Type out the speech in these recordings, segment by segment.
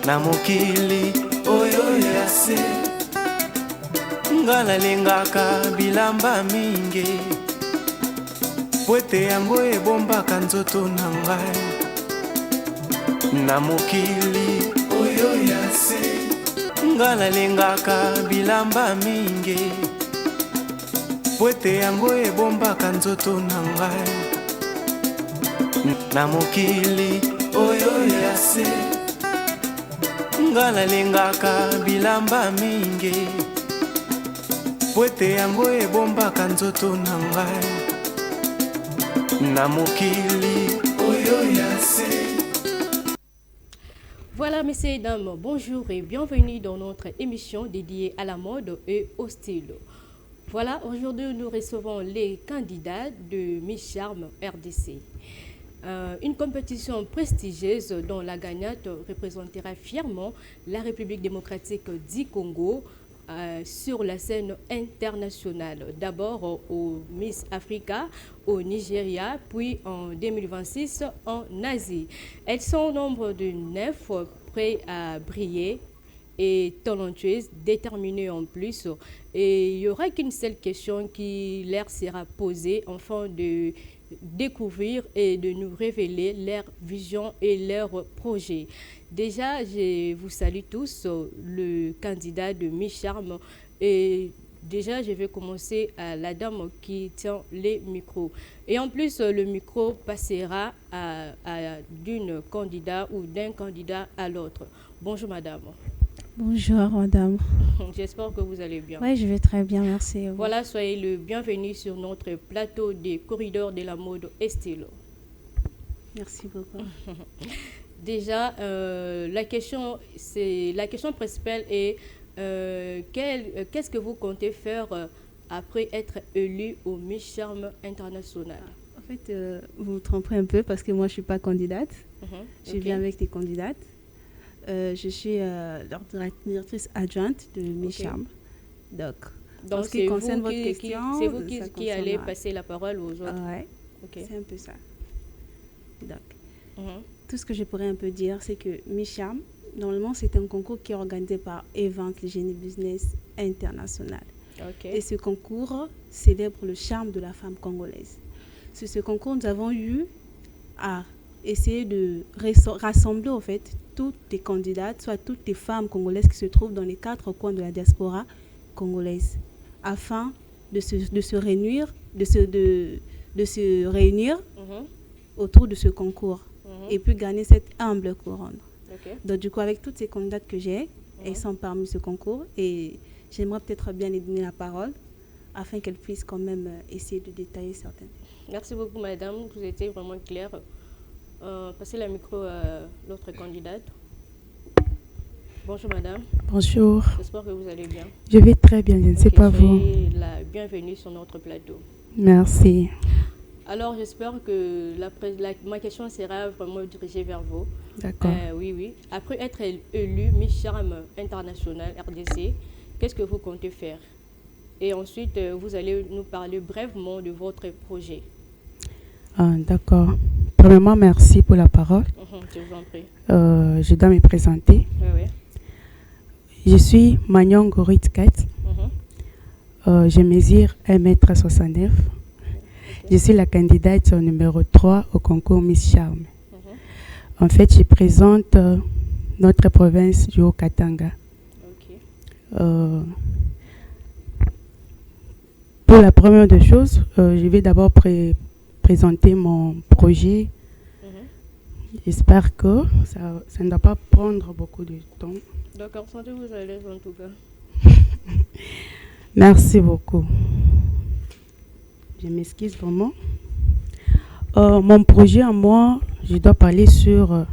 Na mokili oyo yase ngala lengaka bilamba mingi pwete yango ebombaka nzoto na ngai. Na mokili oyo yase ngala lengaka bilamba mingi pwete yango ebombaka nzoto na ngai. Na mokili oyo yase ngala lengaka bilamba mingi pwete yango ebombaka nzoto na ngai. Na mokili oyo yase. Voilà, messieurs et dames, bonjour et bienvenue dans notre émission dédiée à la mode et au style. Voilà, aujourd'hui nous recevons les candidats de Miss Charme RDC. Une compétition prestigieuse dont la gagnante représentera fièrement la République démocratique du Congo sur la scène internationale. D'abord au Miss Africa, au Nigeria, puis en 2026 en Asie. Elles sont au nombre de 9, prêtes à briller et talentueuses, déterminées en plus. Et il n'y aura qu'une seule question qui leur sera posée afin de découvrir et de nous révéler leur vision et leurs projets. Déjà, je vous salue tous, le candidat de Miss Charme. Et déjà, je vais commencer à la dame qui tient les micros. Et en plus, le micro passera d'une candidate ou d'un candidat à l'autre. Bonjour madame. Bonjour madame. J'espère que vous allez bien. Oui, je vais très bien, merci. Voilà, soyez le bienvenu sur notre plateau des corridors de la mode et style. Merci beaucoup. Déjà, la question principale est qu'est-ce que vous comptez faire après être élu au Miss Charme International? En fait, vous vous trompez un peu parce que moi, je ne suis pas candidate. Je viens avec des candidates. Je suis directrice adjointe de Miss Charme. Donc c'est concerne votre question, c'est vous qui allez passer la parole aux autres. Oui, c'est un peu ça. Donc, tout ce que je pourrais un peu dire, c'est que Miss Charme, normalement, c'est un concours qui est organisé par Event, le génie business international. Et ce concours célèbre le charme de la femme congolaise. Sur ce concours, nous avons eu à essayer de rassembler en fait toutes les candidates, soit toutes les femmes congolaises qui se trouvent dans les 4 coins de la diaspora congolaise, afin de se réunir autour de ce concours et puis gagner cette humble couronne. Donc du coup, avec toutes ces candidates que j'ai, elles sont parmi ce concours et j'aimerais peut-être bien les donner la parole afin qu'elles puissent quand même essayer de détailler certaines. Merci beaucoup madame, vous étiez vraiment claire. Passez le micro à l'autre candidate. Bonjour madame. Bonjour. J'espère que vous allez bien. Je vais très bien, je ne sais pas vous. La bienvenue sur notre plateau. Merci. Alors j'espère que ma question sera vraiment dirigée vers vous. D'accord. Oui. Après être élu Miss Charme International RDC, qu'est-ce que vous comptez faire? Et ensuite, vous allez nous parler brièvement de votre projet. D'accord. Premièrement, merci pour la parole. Je vous en prie. Je dois me présenter. Oui. Je suis Magnon Goritkat. Je mesure 1m69. Je suis la candidate numéro 3 au concours Miss Charme. En fait, je présente notre province du Haut-Katanga. Pour la première des choses, je vais d'abord présenter mon projet. J'espère que ça ne doit pas prendre beaucoup de temps. D'accord, sentez-vous à l'aise en tout cas. Merci beaucoup. Je m'excuse vraiment. Mon projet à moi, je dois parler sur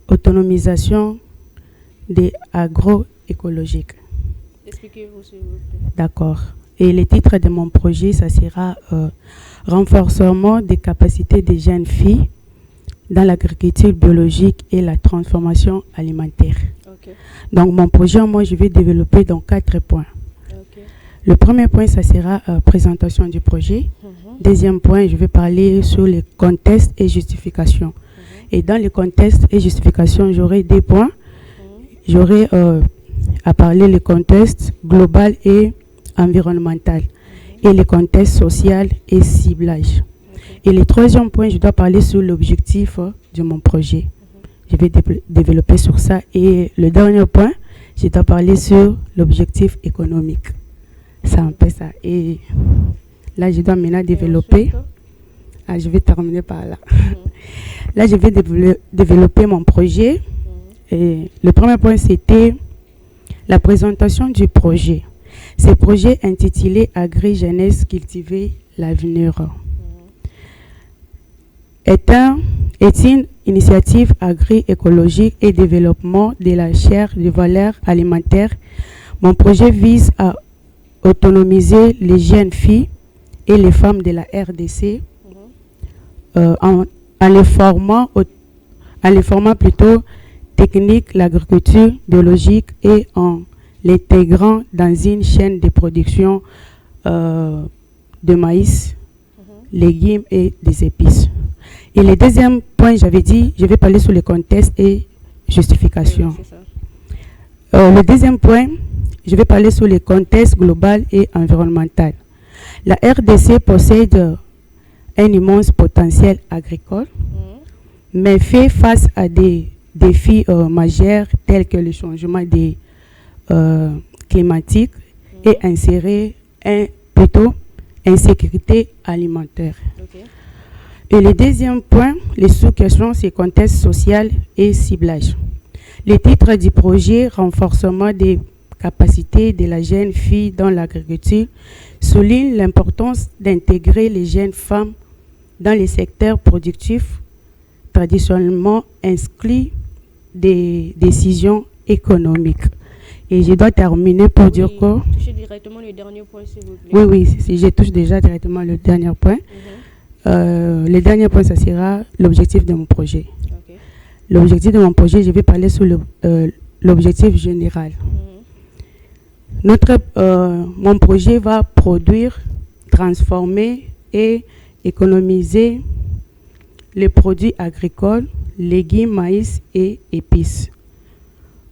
autonomisation des agroécologiques. Expliquez-vous s'il vous plaît. D'accord. Et le titre de mon projet, ça sera renforcement des capacités des jeunes filles dans l'agriculture biologique et la transformation alimentaire. Donc mon projet, moi, je vais développer dans 4 points. Le premier point, ça sera présentation du projet. Deuxième point, je vais parler sur les contextes et justifications. Et dans les contextes et justifications, j'aurai des points. J'aurai à parler les contextes global et environnemental et les contextes social et ciblage. Et le troisième point, je dois parler sur l'objectif de mon projet. Je vais développer sur ça. Et le dernier point, je dois parler sur l'objectif économique. C'est un peu ça. Et là, je dois maintenant développer. Je vais terminer par là. Là, je vais développer mon projet. Et le premier point, c'était la présentation du projet. Ce projet intitulé Agri-Jeunesse cultiver l'avenir est une initiative agri-écologique et développement de la chaîne de valeur alimentaire. Mon projet vise à autonomiser les jeunes filles et les femmes de la RDC en les formant plutôt technique, l'agriculture biologique et en l'intégrant dans une chaîne de production de maïs, légumes et des épices. Et le deuxième point, j'avais dit, je vais parler sur les contextes et justifications. Le deuxième point, je vais parler sur les contextes global et environnemental. La RDC possède un immense potentiel agricole, mais fait face à des défis majeurs tels que le changement climatique et insécurité alimentaire. Et le deuxième point, les sous-questions, c'est contexte social et ciblage. Le titre du projet, renforcement des capacités de la jeune fille dans l'agriculture, souligne l'importance d'intégrer les jeunes femmes dans les secteurs productifs traditionnellement inscrits des décisions économiques. Et je dois terminer pour dire que... Touchez directement le dernier point, s'il vous plaît. Oui, je touche déjà directement le dernier point. Le dernier point, ça sera l'objectif de mon projet. L'objectif de mon projet, je vais parler sur l'objectif général. Mon projet va produire, transformer et économiser les produits agricoles, légumes, maïs et épices.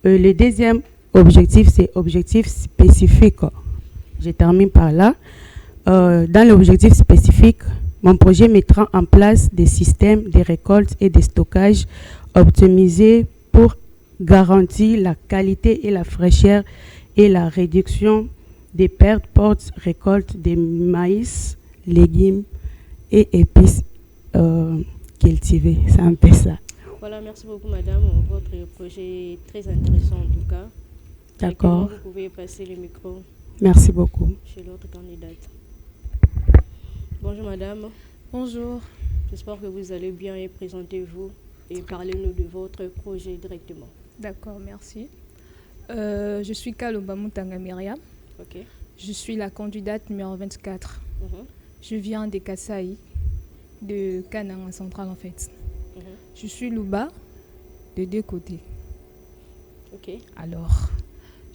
Le deuxième objectif, c'est objectif spécifique. Je termine par là. Dans l'objectif spécifique, mon projet mettra en place des systèmes de récolte et de stockage optimisés pour garantir la qualité et la fraîcheur et la réduction des pertes post-récolte des maïs, légumes et épices cultivés. C'est un peu ça. Voilà, merci beaucoup madame. Votre projet est très intéressant en tout cas. D'accord. Vous pouvez passer le micro. Merci beaucoup. Chez l'autre candidate. Bonjour madame. Bonjour. J'espère que vous allez bien et présentez-vous et parlez-nous de votre projet directement. D'accord, merci. Je suis Kaloba Moutanga Myriam. Je suis la candidate numéro 24. Je viens de Kasaï, de Kananga Central en fait. Je suis Louba de deux côtés. Alors,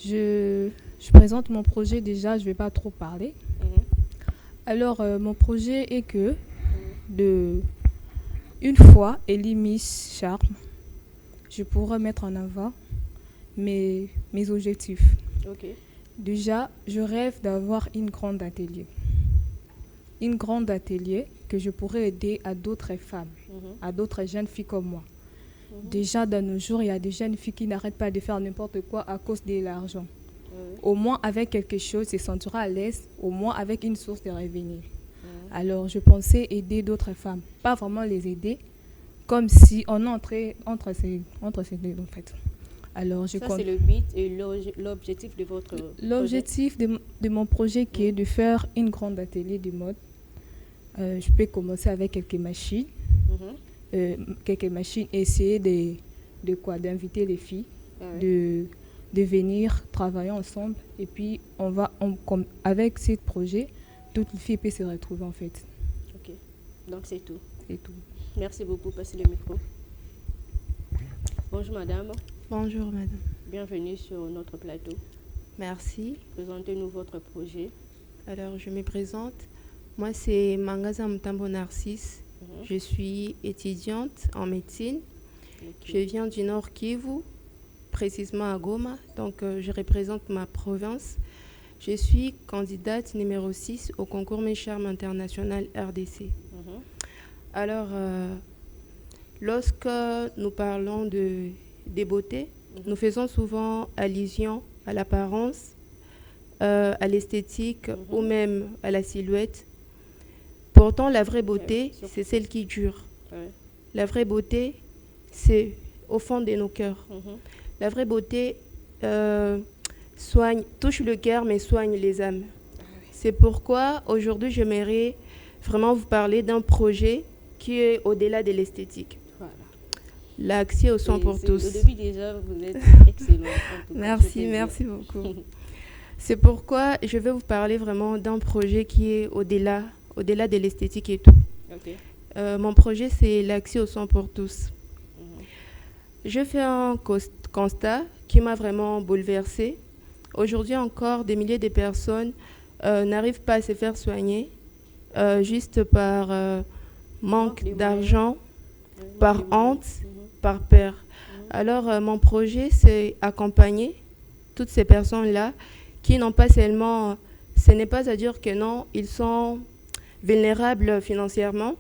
je présente mon projet déjà, je ne vais pas trop parler. Alors, mon projet est que une fois élie Miss Charme, je pourrai mettre en avant mes objectifs. Déjà, je rêve d'avoir une grande atelier. Une grande atelier que je pourrais aider à d'autres femmes, à d'autres jeunes filles comme moi. Déjà, dans nos jours, il y a des jeunes filles qui n'arrêtent pas de faire n'importe quoi à cause de l'argent. Au moins, avec quelque chose, se sentira à l'aise, au moins avec une source de revenus. Alors, je pensais aider d'autres femmes, pas vraiment les aider, comme si on entrait entre ces deux, en fait. Alors, ça, c'est le but et l'objectif de votre projet. L'objectif de mon projet qui est de faire une grande atelier de mode. Je peux commencer avec quelques machines. Essayer d'inviter les filles, de venir travailler ensemble. Et puis, avec ce projet, toutes les filles peuvent se retrouver en fait. Donc, c'est tout. C'est tout. Merci beaucoup. Passez le micro. Bonjour madame. Bonjour madame. Bienvenue sur notre plateau. Merci. Présentez-nous votre projet. Alors, je me présente. Moi, c'est Mangaza Mutambo Narcisse. Je suis étudiante en médecine. Je viens du Nord Kivu, précisément à Goma. Donc, je représente ma province. Je suis candidate numéro 6 au concours Miss Charme International RDC. Alors, lorsque nous parlons des beautés, nous faisons souvent allusion à l'apparence, à l'esthétique ou même à la silhouette. Pourtant, la vraie beauté, c'est celle qui dure. La vraie beauté, c'est au fond de nos cœurs. La vraie beauté touche le cœur, mais soigne les âmes. C'est pourquoi, aujourd'hui, j'aimerais vraiment vous parler d'un projet qui est au-delà de l'esthétique. Voilà. L'accès aux soins pour tous. Au début, déjà, vous êtes excellent. Merci beaucoup. C'est pourquoi je vais vous parler vraiment d'un projet qui est au-delà de l'esthétique et tout. Okay. Mon projet, c'est l'accès aux soins pour tous. Je fais un constat qui m'a vraiment bouleversée. Aujourd'hui encore, des milliers de personnes n'arrivent pas à se faire soigner juste par manque d'argent, par honte, par peur. Alors, mon projet, c'est accompagner toutes ces personnes-là qui n'ont pas seulement... Ce n'est pas à dire que non, ils sont vulnérables financièrement,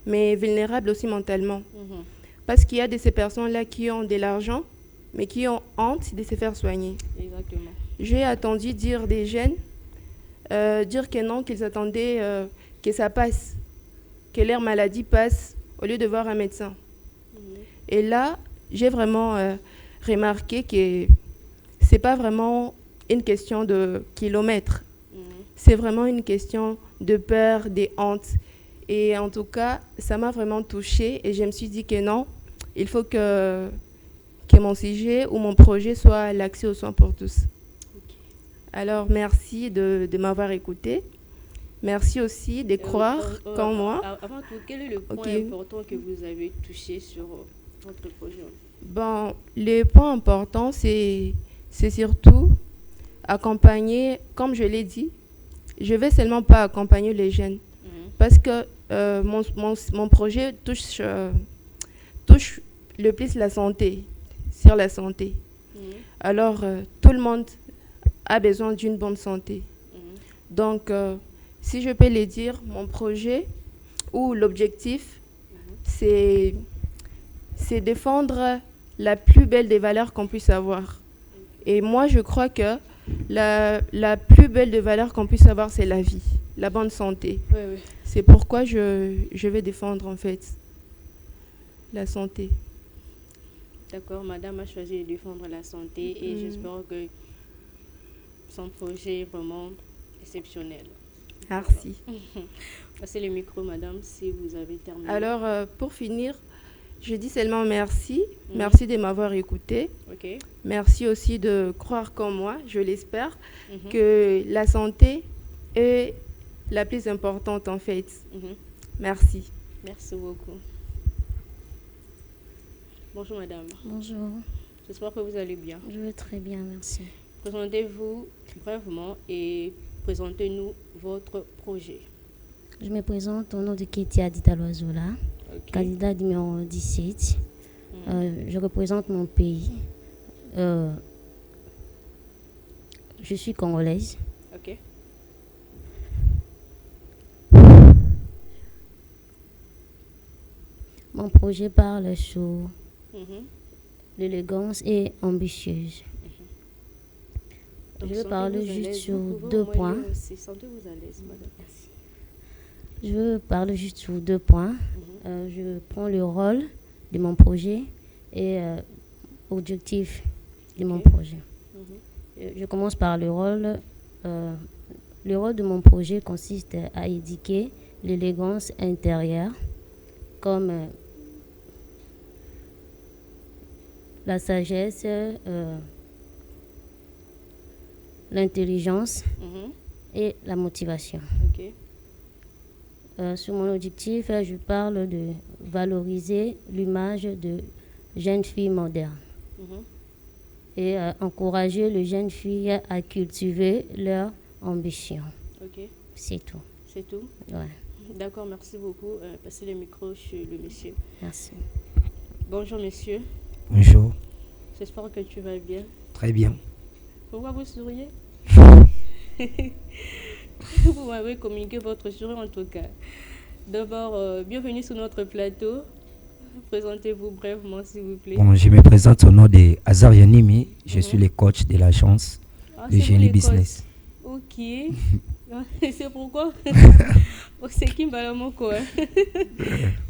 mais vulnérables aussi mentalement. Parce qu'il y a de ces personnes-là qui ont de l'argent, mais qui ont honte de se faire soigner. Exactement. J'ai attendu dire des jeunes, dire que non, qu'ils attendaient que ça passe, que leur maladie passe au lieu de voir un médecin. Et là, j'ai vraiment remarqué que ce n'est pas vraiment une question de kilomètres. C'est vraiment une question de peur, de honte. Et en tout cas, ça m'a vraiment touchée et je me suis dit que non, il faut que mon sujet ou mon projet soit l'accès aux soins pour tous. Okay. Alors, merci de m'avoir écouté. Merci aussi de croire comme moi. Avant tout, quel est le point important que vous avez touché sur votre projet? Bon, le point important, c'est surtout accompagner, comme je l'ai dit, je ne vais seulement pas accompagner les jeunes. Parce que mon projet touche le plus la santé, sur la santé. Alors, tout le monde a besoin d'une bonne santé. Donc, si je peux le dire, mon projet ou l'objectif, c'est défendre la plus belle des valeurs qu'on puisse avoir. Et moi, je crois que la plus belle des valeurs qu'on puisse avoir, c'est la vie, la bonne santé. Oui. C'est pourquoi je vais défendre, en fait, la santé. D'accord, madame a choisi de défendre la santé et j'espère que son projet est vraiment exceptionnel. Merci. Passez le micro, madame, si vous avez terminé. Alors, pour finir, je dis seulement merci. Merci de m'avoir écouté. Okay. Merci aussi de croire comme moi, je l'espère, que la santé est la plus importante en fait. Merci. Merci beaucoup. Bonjour madame. Bonjour. J'espère que vous allez bien. Je vais très bien, merci. Présentez-vous brièvement et présentez-nous votre projet. Je me présente au nom de Ketia Aditaloazola, candidat numéro 17. Je représente mon pays. Je suis congolaise. Ok. Mon projet parle sur l'élégance et ambitieuse. Donc, je vais parler juste sur 2 points. Sentez-vous à l'aise, madame. Merci. Je veux parler juste sur 2 points. Je prends le rôle de mon projet et objectif de mon projet. Je commence par le rôle. Le rôle de mon projet consiste à éduquer l'élégance intérieure comme la sagesse, l'intelligence et la motivation. Okay. Sur mon objectif, je parle de valoriser l'image de jeunes filles modernes et encourager les jeunes filles à cultiver leur ambition. Ok. C'est tout. C'est tout? Ouais. D'accord, merci beaucoup. Passez le micro chez le monsieur. Merci. Bonjour monsieur. Bonjour. J'espère que tu vas bien. Très bien. Pourquoi vous souriez? Vous m'avez communiqué votre sourire en tout cas. D'abord, bienvenue sur notre plateau. Présentez-vous brièvement s'il vous plaît. Bon, je me présente au nom de Azar Yanimi. Je suis le coach de l'agence de Génie Business. Ok. C'est pourquoi c'est Kim Balamoko.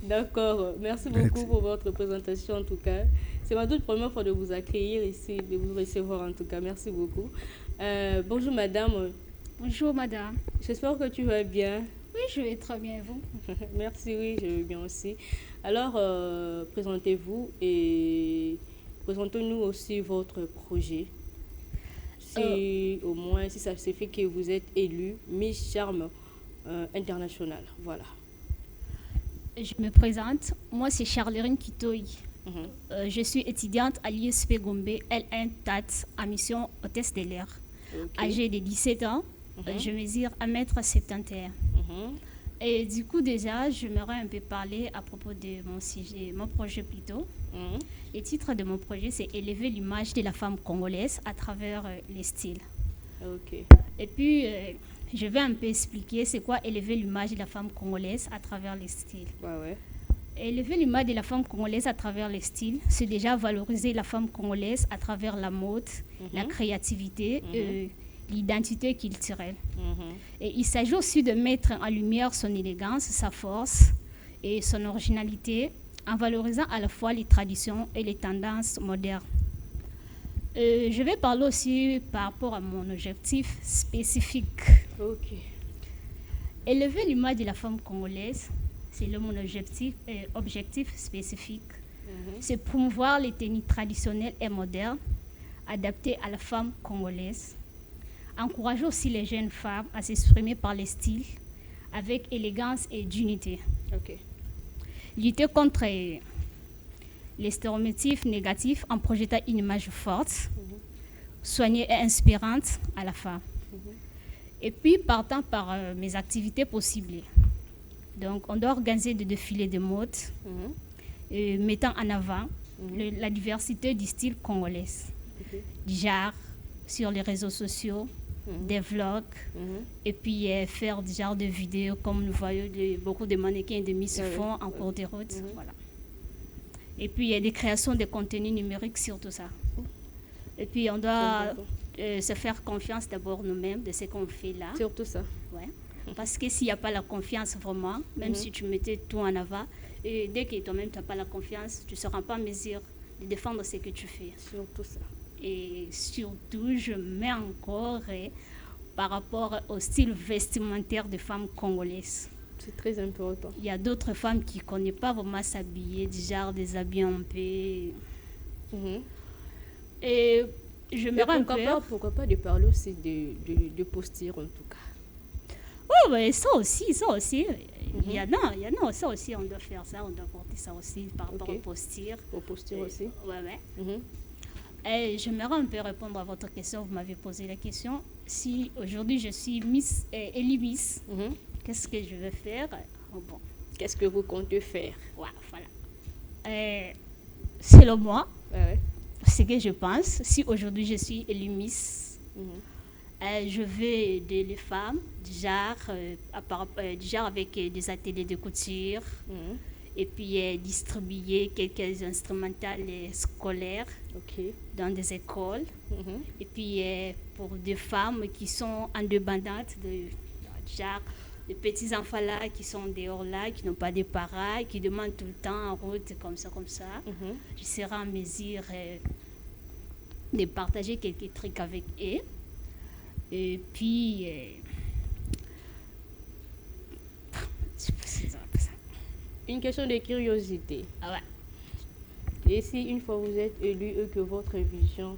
D'accord. Merci beaucoup pour votre présentation en tout cas. C'est ma toute première fois de vous accueillir ici, de vous recevoir en tout cas. Merci beaucoup. Bonjour madame. Bonjour madame. J'espère que tu vas bien. Oui, je vais très bien, vous. Merci, oui, je vais bien aussi. Alors, présentez-vous et présentez-nous aussi votre projet. Si au moins, si ça se fait que vous êtes élu Miss Charme International. Voilà. Je me présente. Moi, c'est Charlerine Kitoy. Je suis étudiante à l'ISP Gombe L1 TAT en mission hôtesse de l'air. Âgée de 17 ans. Je mesure 1m71. Et du coup, déjà, j'aimerais un peu parler à propos de mon sujet, mon projet plutôt. Le titre de mon projet, c'est élever l'image de la femme congolaise à travers les styles. Et puis, je vais un peu expliquer c'est quoi élever l'image de la femme congolaise à travers les styles. Élever l'image de la femme congolaise à travers les styles, c'est déjà valoriser la femme congolaise à travers la mode, la créativité, l'identité culturelle. Et il s'agit aussi de mettre en lumière son élégance, sa force et son originalité en valorisant à la fois les traditions et les tendances modernes. Je vais parler aussi par rapport à mon objectif spécifique. Élever l'image de la femme congolaise, c'est mon objectif spécifique. C'est promouvoir les tenues traditionnelles et modernes adaptées à la femme congolaise. Encourager aussi les jeunes femmes à s'exprimer par les styles avec élégance et dignité. Lutter contre les stéréotypes négatifs en projetant une image forte, soignée et inspirante à la femme. Et puis, partant par mes activités possibles. Donc, on doit organiser des défilés de mode, mettant en avant la diversité du style congolais. Du genre, sur les réseaux sociaux, des vlogs, et puis faire des genres de vidéos comme nous voyons beaucoup de mannequins et de Miss font en cours de route. Voilà. Et puis il y a des créations de contenus numériques sur tout ça. Et puis on doit se faire confiance d'abord nous-mêmes de ce qu'on fait là. Surtout ça. Ouais. Parce que s'il n'y a pas la confiance vraiment, même si tu mettais tout en avant, et dès que toi-même tu n'as pas la confiance, tu ne seras pas en mesure de défendre ce que tu fais. Surtout ça. Et surtout, je mets encore par rapport au style vestimentaire des femmes congolaises. C'est très important. Il y a d'autres femmes qui ne connaissent pas vraiment s'habiller, du genre des habits en paix. Et je me rends compte. Pourquoi pas de parler aussi de posture en tout cas. Oh, mais ça aussi. Il y en a, ça aussi, on doit faire ça, on doit porter ça aussi par rapport aux postures. Aux postures aussi. Ouais. Et j'aimerais un peu répondre à votre question. Vous m'avez posé la question. Si aujourd'hui je suis élue Miss, qu'est-ce que je vais faire? Qu'est-ce que vous comptez faire? Voilà. Selon moi, ce que je pense, si aujourd'hui je suis élue Miss, je vais aider les femmes, du genre avec des ateliers de couture. Et puis distribuer quelques instrumentales scolaires dans des écoles. Et puis pour des femmes qui sont indépendantes, genre des petits enfants là qui sont dehors là, qui n'ont pas de parents, qui demandent tout le temps en route comme ça. Je serai en mesure de partager quelques trucs avec eux. Et puis... Une question de curiosité. Et si une fois vous êtes élu et que votre vision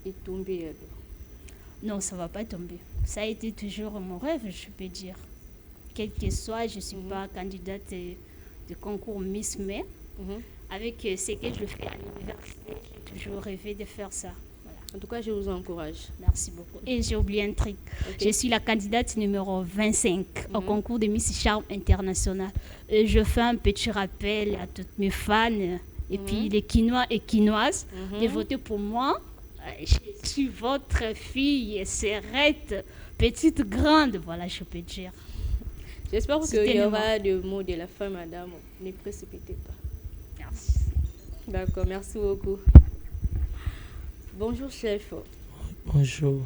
est tombée alors? Non, ça ne va pas tomber. Ça a été toujours mon rêve, je peux dire. Quel que soit, je ne suis pas candidate de concours Miss Mais. Avec ce que je fais à l'université, j'ai toujours rêvé de faire ça. Voilà. En tout cas, je vous encourage. Merci beaucoup. Et j'ai oublié un truc. Je suis la candidate numéro 25 au concours de Miss Charme International. Et je fais un petit rappel à toutes mes fans et puis les Quinois et Quinoises de voter pour moi. Je suis votre fille, serrette, petite, grande, voilà, je peux dire. J'espère qu'il y aura des mots de la fin, madame. Ne précipitez pas. Merci. D'accord, merci beaucoup. Bonjour, chef. Bonjour.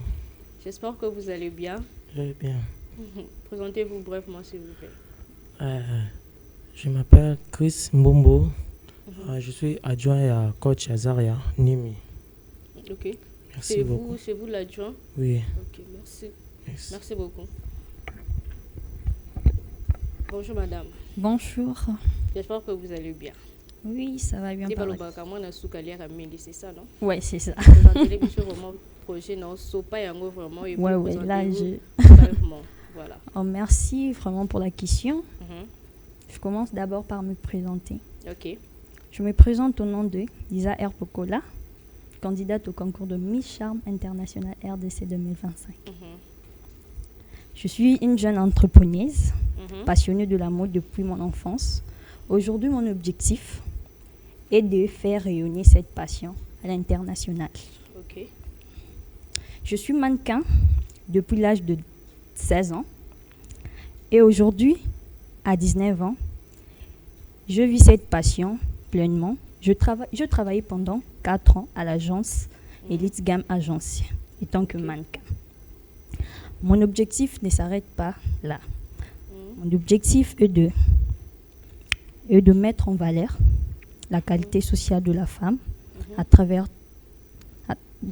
J'espère que vous allez bien. Je vais bien. Présentez-vous brièvement, s'il vous plaît. Je m'appelle Chris Mbombo. Je suis adjoint à coach Azaria Nimi. Ok. Merci beaucoup. C'est vous l'adjoint? Oui. Ok, merci. Merci beaucoup. Bonjour madame. Bonjour. J'espère que vous allez bien. Oui, ça va bien. C'est ça, non? Oui, c'est ça. Projet, non, vraiment. Ouais, là, voilà. Oh, merci vraiment pour la question. Je commence d'abord par me présenter. Ok. Je me présente au nom de Lisa R. Pokola, candidate au concours de Miss Charme International RDC 2025. Je suis une jeune entrepreneuse, passionnée de la mode depuis mon enfance. Aujourd'hui, mon objectif est de faire rayonner cette passion à l'international. Okay. Je suis mannequin depuis l'âge de 16 ans. Et aujourd'hui, à 19 ans, je vis cette passion pleinement. Je travaillais pendant 4 ans à l'agence Elite Gamme Agence, en tant que mannequin. Mon objectif ne s'arrête pas là. Mon objectif est de mettre en valeur la qualité sociale de la femme à travers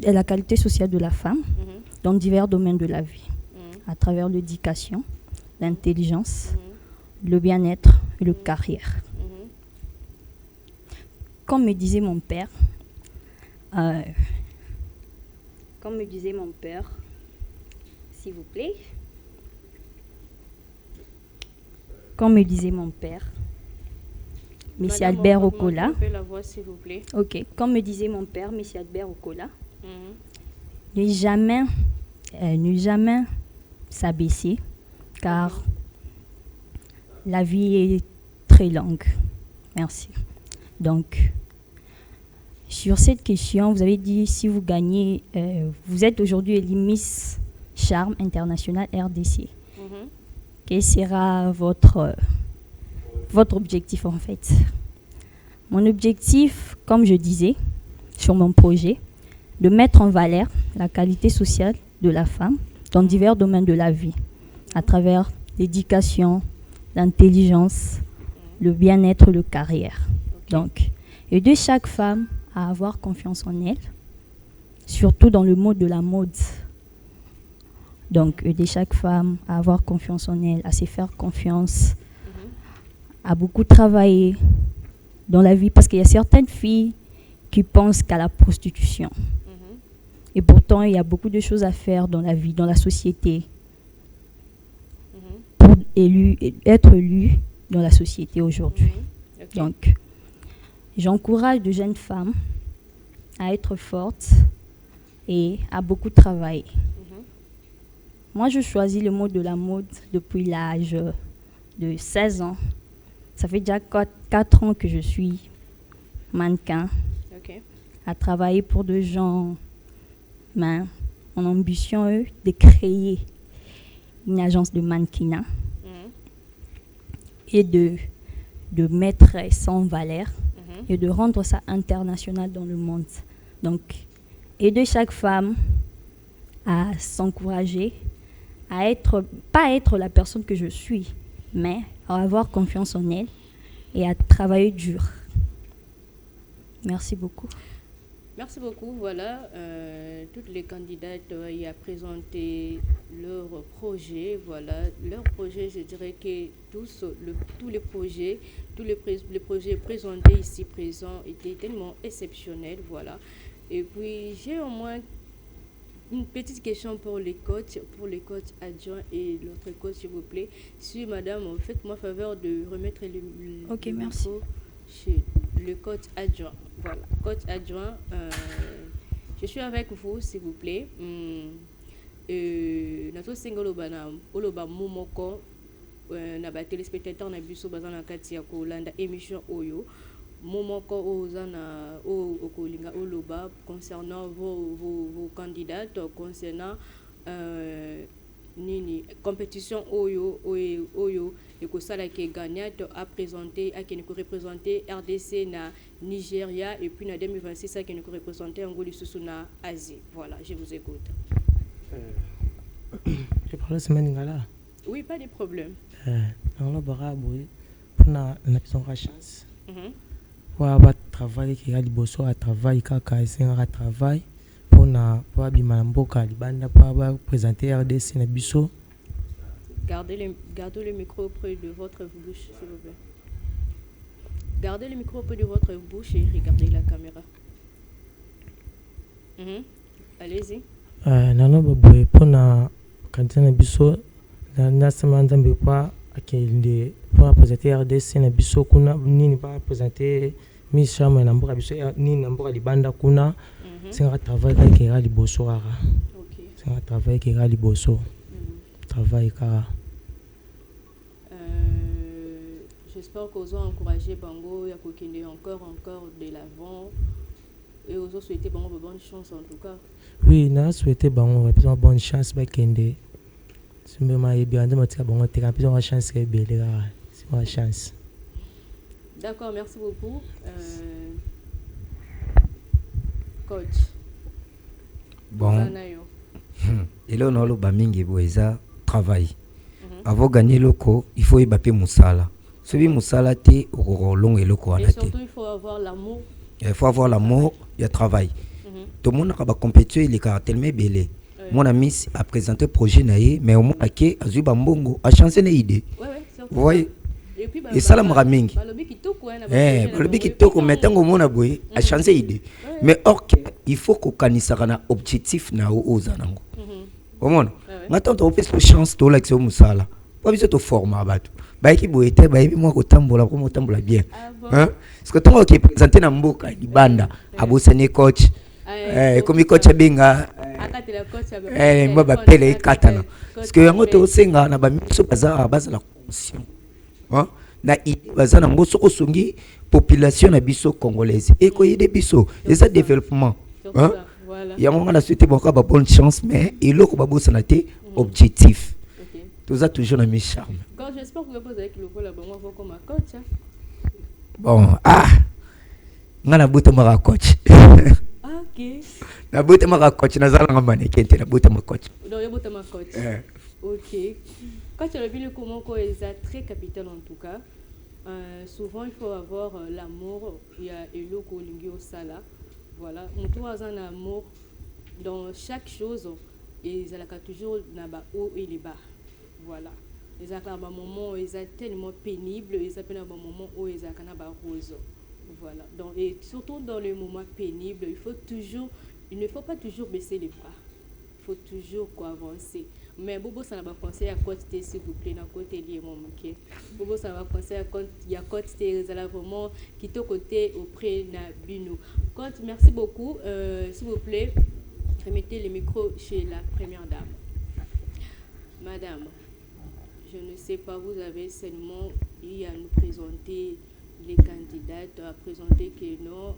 la qualité sociale de la femme dans divers domaines de la vie, à travers l'éducation, l'intelligence, le bien-être et la carrière. Comme me disait mon père, s'il vous plaît, comme me disait mon père, Monsieur Albert Okola. Ok, comme me disait mon père, Monsieur Albert Okola, ne jamais s'abaisser, car la vie est très longue. Merci. Donc, sur cette question, vous avez dit si vous gagnez, vous êtes aujourd'hui élue Miss Charme International RDC. Quel sera votre objectif en fait? Mon objectif, comme je disais, sur mon projet, de mettre en valeur la qualité sociale de la femme dans divers domaines de la vie, à travers l'éducation, l'intelligence, le bien-être, le carrière. Donc, aider chaque femme à avoir confiance en elle, surtout dans le monde de la mode. Donc, aider chaque femme à avoir confiance en elle, à se faire confiance, à beaucoup travailler dans la vie. Parce qu'il y a certaines filles qui pensent qu'à la prostitution. Et pourtant, il y a beaucoup de choses à faire dans la vie, dans la société, pour être élue dans la société aujourd'hui. Donc, j'encourage de jeunes femmes à être fortes et à beaucoup travailler. Moi, je choisis le mode de la mode depuis l'âge de 16 ans. Ça fait déjà 4 ans que je suis mannequin, à travailler pour des gens. Mais mon ambition est de créer une agence de mannequinat et de mettre ça en valeur et de rendre ça international dans le monde. Donc, aider chaque femme à s'encourager, à pas être la personne que je suis, mais à avoir confiance en elle et à travailler dur. Merci beaucoup. Merci beaucoup. Voilà, toutes les candidates y a présenté leur projet. Voilà, leur projet, je dirais que tous les projets présentés ici présents étaient tellement exceptionnels. Voilà. Et puis, j'ai au moins une petite question pour les coachs adjoints et l'autre coach, s'il vous plaît. Si madame, faites-moi faveur de remettre le merci. Chez le coach adjoint. Voilà, coach adjoint, Je suis avec vous, s'il vous plaît. Nato singolo bana oloba momoko na ba téléspectateurs na biso bazana kati ya kolanda émission oyo momoko ozana okolinga oloba concernant vos candidates concernant nini compétition oyo et que ça qui gagnante à présenter à qui nous représenter RDC na Nigeria et puis na 2026 ça qui nous représenter Angola sous na Asie. Voilà, je vous écoute. Je parle semaine là. Oui, pas de problème. On a baraboué pour na son chance. Pour avoir travail qui a liboso à travail kaka c'est un travail pour na pour abima mboka libanda pour présenter RDC na biso. Gardez le micro près de votre bouche, s'il vous plaît. Gardez le micro près de votre bouche et regardez la caméra. Allez-y. Nano baboye pona kantina biso na sema nzambe pa akende pour présenter RDC na biso kuna nini pa présenter Miss Charme na mboka biso nini na mboka libanda kuna c'est un travail qui est liboso ara. OK. C'est un travail qui est liboso. Travail car j'espère que vous avez encouragé Bango à kokende encore de l'avant et vous avez souhaité Bango bonne chance en tout cas. Oui, na souhaité Bango bonne chance ba kende. C'est même ma bien de matika Bango te quand une chance est belle c'est ma chance. D'accord, merci beaucoup. Coach. Bon. Et là on a le bamingi boeza travail. Avant gagner loko, il faut y baper musala. Celui musala te au long et loko et surtout il faut avoir l'amour. Il faut avoir l'amour, il y a travail. Tout le monde a compétition il est tellement belé. Mon ami a présenté projet naé mais au moins que azuba mbongo a chancé na idée. Vous voyez? Et ça la mramingi. Le biki toko metango mona boy a chancé idée. Mais or il faut qu'on kanisa kana objectif na ozanango. Omona ngata to opesa chance to like so musala pas besoin de former bato ba ki boete ba yebi moi ko tambola ko motambola bien hein parce que tongo qui présenter na mboka libanda abosane coach comme coach benga moi ba pele katana parce que yango to senga na ba miso bazara bazala conscient hein na bazana ngoso ko songi population na biso congolaise et ko yede biso et ça développement hein. Il y a un moment où on a bonne chance, mais il y a un objectif. Tout ça toujours dans mes charmes. J'espère que vous avez avec le vol comme un coach. Bon, on a bouté ma coach. Ok. Na bouté ma coach, na zala ngambane kente na bouté ma coach. Donc bouté ma coach. Ok. Quand tu as vu le comment est très capital en tout cas. Souvent il faut avoir l'amour. Il y a le colingi au sala. Voilà, on doit avoir un amour dans chaque chose et ils ont toujours haut et les bas. Voilà. Ils ont un moment où ils sont tellement pénibles, ils ont un moment où ils ont rose. Voilà. Donc, et surtout dans les moments pénibles, il ne faut pas toujours baisser les bras. Il faut toujours avancer. Mais Bobo, ça va penser à côté, s'il vous plaît, dans côté lié, mon ok. Bobo, ça va penser à côté, il y a côté, ça va vraiment quitter au côté auprès de Bino. Compte, merci beaucoup. S'il vous plaît, remettez le micro chez la première dame. Madame, je ne sais pas, vous avez seulement eu à nous présenter les candidates, à présenter que non,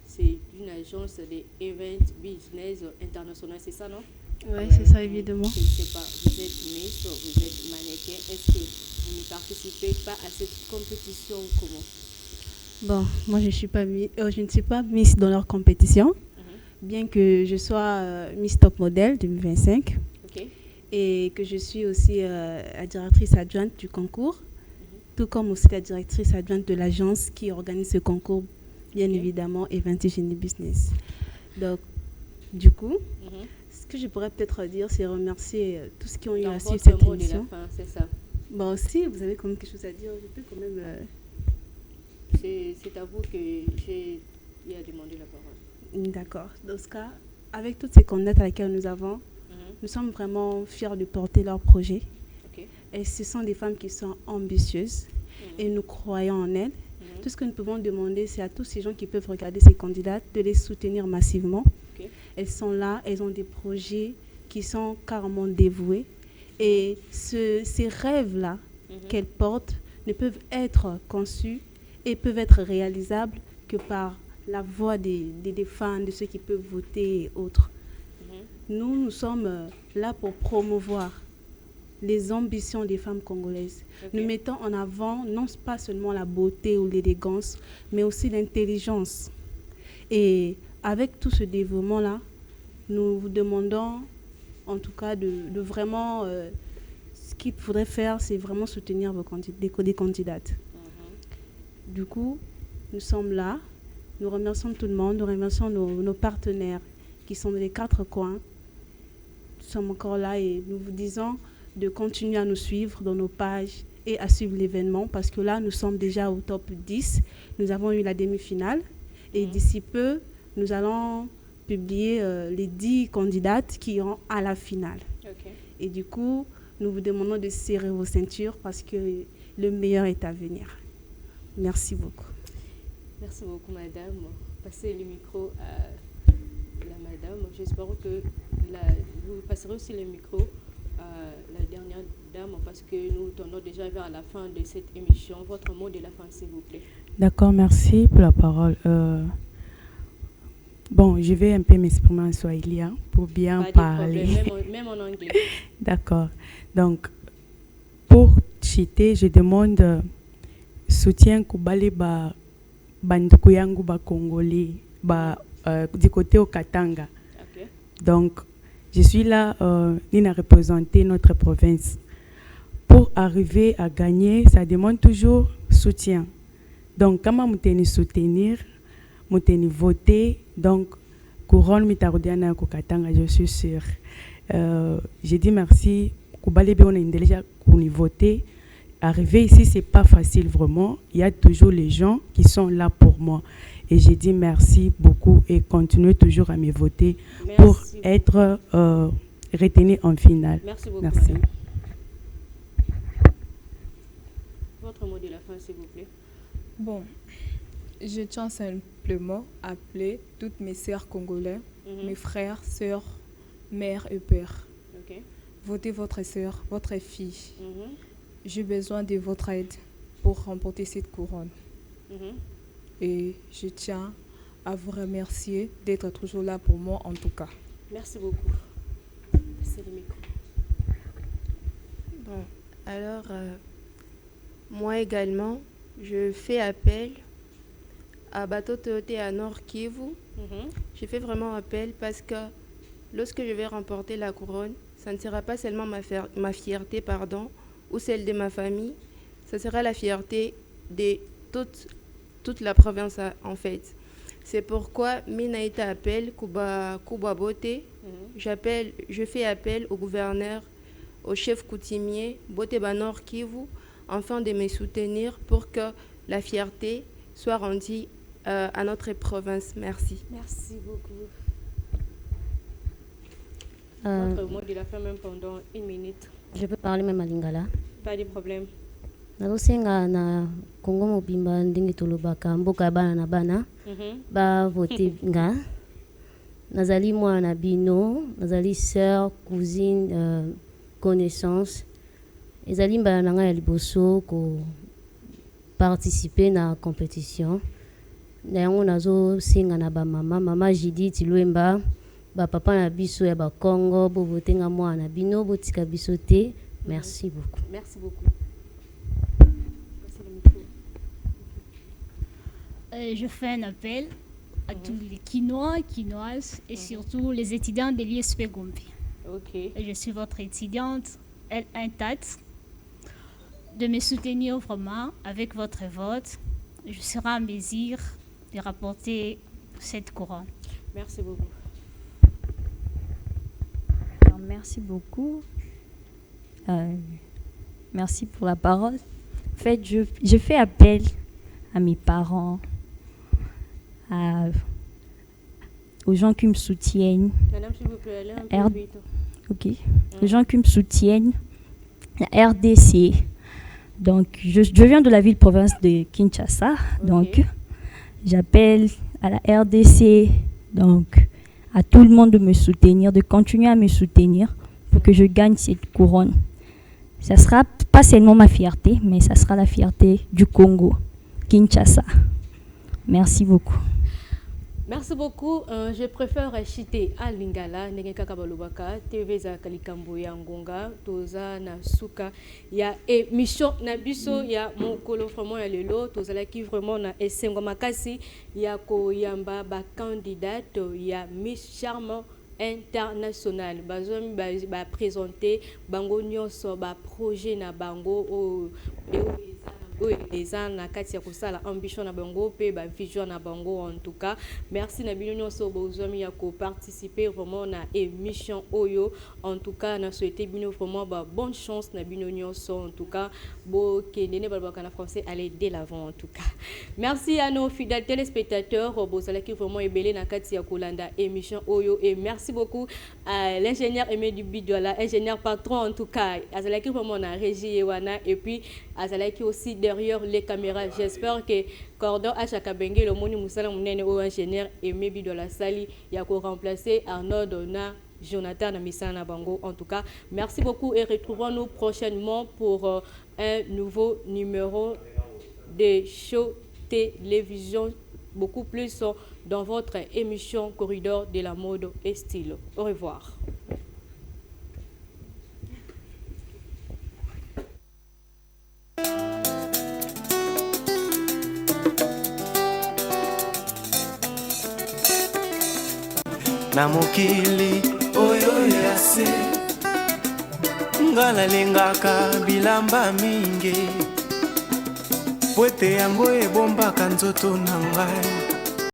c'est une agence de Event Business International, c'est ça, non? Oui, c'est ça, évidemment. Je ne sais pas, vous êtes Miss, vous êtes mannequin. Est-ce que vous ne participez pas à cette compétition ou comment? Bon, moi je ne suis pas Miss dans leur compétition, bien que je sois Miss Top Model 2025 et que je suis aussi la directrice adjointe du concours, tout comme aussi la directrice adjointe de l'agence qui organise ce concours, bien évidemment, Event Génie Business. Donc, du coup, ce que je pourrais peut-être dire, c'est remercier tous ceux qui ont eu à suivre cette émission. C'est ça. Bon, si vous avez quand même quelque chose à dire, je peux quand même... C'est à vous que j'ai demandé la parole. D'accord. Dans ce cas, avec toutes ces candidates à laquelle nous avons, nous sommes vraiment fiers de porter leur projet. Et ce sont des femmes qui sont ambitieuses et nous croyons en elles. Tout ce que nous pouvons demander, c'est à tous ces gens qui peuvent regarder ces candidates de les soutenir massivement elles sont là, elles ont des projets qui sont carrément dévoués. Et ces rêves-là qu'elles portent ne peuvent être conçus et peuvent être réalisables que par la voix des fans, de ceux qui peuvent voter et autres. Nous sommes là pour promouvoir les ambitions des femmes congolaises. Nous mettons en avant non pas seulement la beauté ou l'élégance, mais aussi l'intelligence. Et avec tout ce dévouement-là, nous vous demandons en tout cas de vraiment... ce qu'il faudrait faire, c'est vraiment soutenir des candidates. Du coup, nous sommes là. Nous remercions tout le monde. Nous remercions nos partenaires qui sont dans les 4 coins. Nous sommes encore là et nous vous disons de continuer à nous suivre dans nos pages et à suivre l'événement parce que là, nous sommes déjà au top 10. Nous avons eu la demi-finale et d'ici peu, nous allons publier les 10 candidates qui iront à la finale. Et du coup, nous vous demandons de serrer vos ceintures parce que le meilleur est à venir. Merci beaucoup. Merci beaucoup, madame. Passez le micro à la madame. J'espère que vous passerez aussi le micro à la dernière dame parce que nous tournons déjà vers la fin de cette émission. Votre mot de la fin, s'il vous plaît. D'accord, merci pour la parole. Bon, je vais un peu m'exprimer en swahili pour bien parler. Même en anglais. D'accord. Donc, pour chiter, je demande soutien kubale banduku yangu ba Congolais du côté au Katanga. Okay. Donc, je suis là pour représenter notre province. Pour arriver à gagner, ça demande toujours soutien. Donc, comment vous soutenir, vous voter, donc, couronne mitarudiana ko Katanga, je suis sûre. J'ai dit merci. On a déjà voté. Arriver ici, c'est pas facile vraiment. Il y a toujours les gens qui sont là pour moi. Et j'ai dit merci beaucoup et continuez toujours à me voter pour être retenu en finale. Merci beaucoup. Merci. Votre mot de la fin, s'il vous plaît. Bon, je tiens simplement à appeler toutes mes sœurs congolaises, mes frères, sœurs, mères et pères. Okay. Votez votre sœur, votre fille. J'ai besoin de votre aide pour remporter cette couronne. Et je tiens à vous remercier d'être toujours là pour moi en tout cas. Merci beaucoup. C'est le micro. Bon, alors, moi également, je fais appel à Bateau Toyote à Nord Kivu. Je fais vraiment appel parce que lorsque je vais remporter la couronne, ça ne sera pas seulement ma fierté, ou celle de ma famille, ça sera la fierté de toute la province en fait. C'est pourquoi Minaïta appelle Kuba Bote. Je fais appel au gouverneur, au chef coutumier Bote Banor Kivu, afin de me soutenir pour que la fierté soit rendue à notre province. Merci. Merci beaucoup. Votre mot de la fin même pendant 1 minute. Je peux parler même à Lingala. Pas de problème. Nazosenga na Congo mobimba ndenge tolobaka mboka bana na bana ba voter nga. Nazali mwana bino, nazali sœur, cousine, connaissance. Ezali mbala na nga ya liboso ko participer na compétition. Na yango nazosenga na ba mama Judith Lwemba, ba papa na biso ya ba Congo bo voter nga mwana bino botika biso te. Merci beaucoup. Merci beaucoup. Je fais un appel à tous les Quinois, Quinoises et surtout les étudiants de l'ISP Gombe. Je suis votre étudiante, L1TAT, de me soutenir vraiment avec votre vote. Je serai en mesure de rapporter cette couronne. Merci beaucoup. Alors, merci beaucoup. Merci pour la parole. En fait, je fais appel à mes parents, aux gens qui me soutiennent. Madame, s'il vous plaît, allez un peu vite. Ok. Aux gens qui me soutiennent. La RDC. Donc, je viens de la ville-province de Kinshasa. Donc, j'appelle à la RDC, donc, à tout le monde de me soutenir, de continuer à me soutenir pour que je gagne cette couronne. Ça sera pas seulement ma fierté, mais ça sera la fierté du Congo, Kinshasa. Merci beaucoup. Merci beaucoup. Je préfère citer à Lingala, Negeka Balubaka, TV za Kalikambo ya Ngonga, Toza na Suka, ya émission na biso ya mokolo vraiment ya lelo, Toza la qui vraiment na esengo makasi ya ko yamba ba candidate ya Miss Charme international. Bazomi ba présenter bango nyonso ba projet na bango o les ans na kati ya kosala ambition na bango pe ba vision na bango. En tout cas merci na bino nyonso bozomi ya ko participer vraiment na émission oyo. En tout cas na souhaiter bino vraiment ba bonne chance na bino nyonso. En tout cas bo kendene balbaka na français aller de l'avant. En tout cas merci à nos fidèles téléspectateurs bozala ki vraiment ebele na kati ya kolanda émission oyo. Et merci beaucoup à l'ingénieur Aimé Dubidola, ingénieur patron. En tout cas azala ki vraiment na régie wana, et puis azala ki aussi derrière les caméras. J'espère que Cordon Achakabenge, le moni Moussala Mounene ou ingénieur Aimé Bidola Sali, y a ko remplacer Arnaud Dona, Jonathan Misana Bango. En tout cas, merci beaucoup et retrouvons-nous prochainement pour un nouveau numéro de show télévision, beaucoup plus dans votre émission Corridor de la mode et style. Au revoir. Na mokili oyo ya se nga nalingaka bilamba mingi po ete yango ebombaka nzoto na ngai.